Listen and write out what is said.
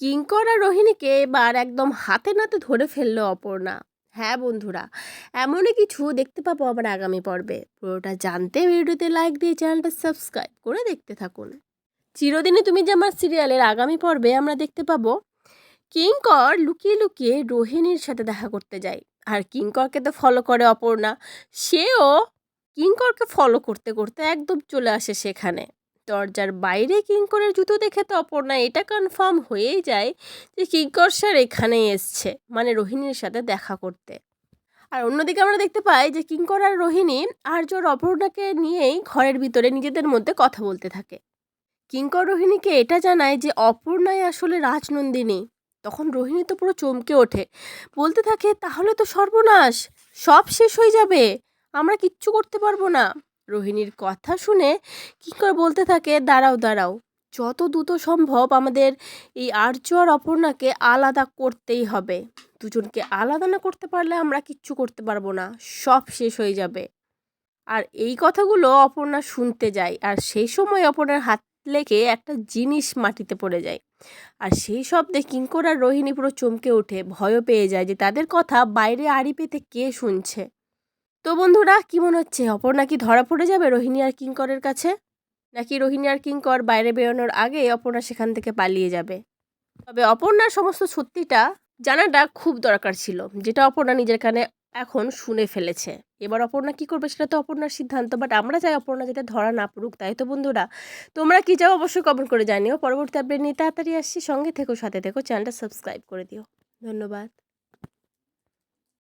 কিঙ্কর আর রোহিণীকে এবার একদম হাতে নাতে ধরে ফেললো অপর্ণা। হ্যাঁ বন্ধুরা, এমনই কিছু দেখতে পাবো আবার আগামী পর্বে। পুরোটা জানতে ভিডিওতে লাইক দিয়ে চ্যানেলটা সাবস্ক্রাইব করে দেখতে থাকুন। চিরদিনই তুমি যে আমার সিরিয়ালের আগামী পর্বে আমরা দেখতে পাবো কিঙ্কর লুকিয়ে লুকিয়ে রোহিণীর সাথে দেখা করতে যায়। আর কিঙ্করকে তো ফলো করে অপর্ণা, সেও কিঙ্করকে ফলো করতে করতে একদম চলে আসে সেখানে। দরজার বাইরে কিঙ্করের জুতো দেখে তো অপর্ণা এটা কনফার্ম হয়েই যায় যে কিঙ্কর স্যার এখানেই এসছে, মানে রোহিণীর সাথে দেখা করতে। আর অন্যদিকে আমরা দেখতে পাই যে কিঙ্কর আর রোহিণী আর্যর অপর্ণাকে নিয়েই ঘরের ভিতরে নিজেদের মধ্যে কথা বলতে থাকে। কিঙ্কর রোহিণীকে এটা জানায় যে অপর্ণাই আসলে রাজনন্দিনী। তখন রোহিণী তো পুরো চমকে ওঠে, বলতে থাকে তাহলে তো সর্বনাশ, সব শেষ হয়ে যাবে, আমরা কিচ্ছু করতে পারবো না। রোহিণীর কথা শুনে কিঙ্কর বলতে থাকে দাঁড়াও দাঁড়াও, যত দ্রুত সম্ভব আমাদের এই আর্য আর অপর্ণাকে আলাদা করতেই হবে। দুজনকে আলাদা না করতে পারলে আমরা কিচ্ছু করতে পারবো না, সব শেষ হয়ে যাবে। আর এই কথাগুলো অপর্ণা শুনতে যায়, আর সেই সময় অপর্ণার হাত লেগে একটা জিনিস মাটিতে পড়ে যায়। আর সেই শব্দে কিঙ্কর আর রোহিণী পুরো চমকে ওঠে, ভয়ও পেয়ে যায় যে তাদের কথা বাইরে আড়ি পেতে কে শুনছে। তো বন্ধুরা, কি মনে হচ্ছে, অপর্ণা কি ধরা পড়ে যাবে রোহিণী আর কিঙ্করের কাছে, নাকি রোহিণী আর কিঙ্কর বাইরে বেরোনোর আগে অপর্ণা সেখান থেকে পালিয়ে যাবে? তবে অপর্ণার সমস্ত সত্যিটা জানাটা খুব দরকার ছিল, যেটা অপর্ণা নিজের কানে এখন শুনে ফেলেছে। এবার অপর্ণা কি করবে সেটা তো অপর্ণার সিদ্ধান্ত, বাট আমরা চাই অপর্ণা যেটা ধরা না পড়ুক, তাই তো বন্ধুরা? তোমরা কি চাও অবশ্যই কমেন্ট করে জানিও। পরবর্তী আপডেট নিয়ে তাড়াতাড়ি আসছি, সঙ্গে থেকো, সাথে থেকো, চ্যানেলটা সাবস্ক্রাইব করে দিও। ধন্যবাদ।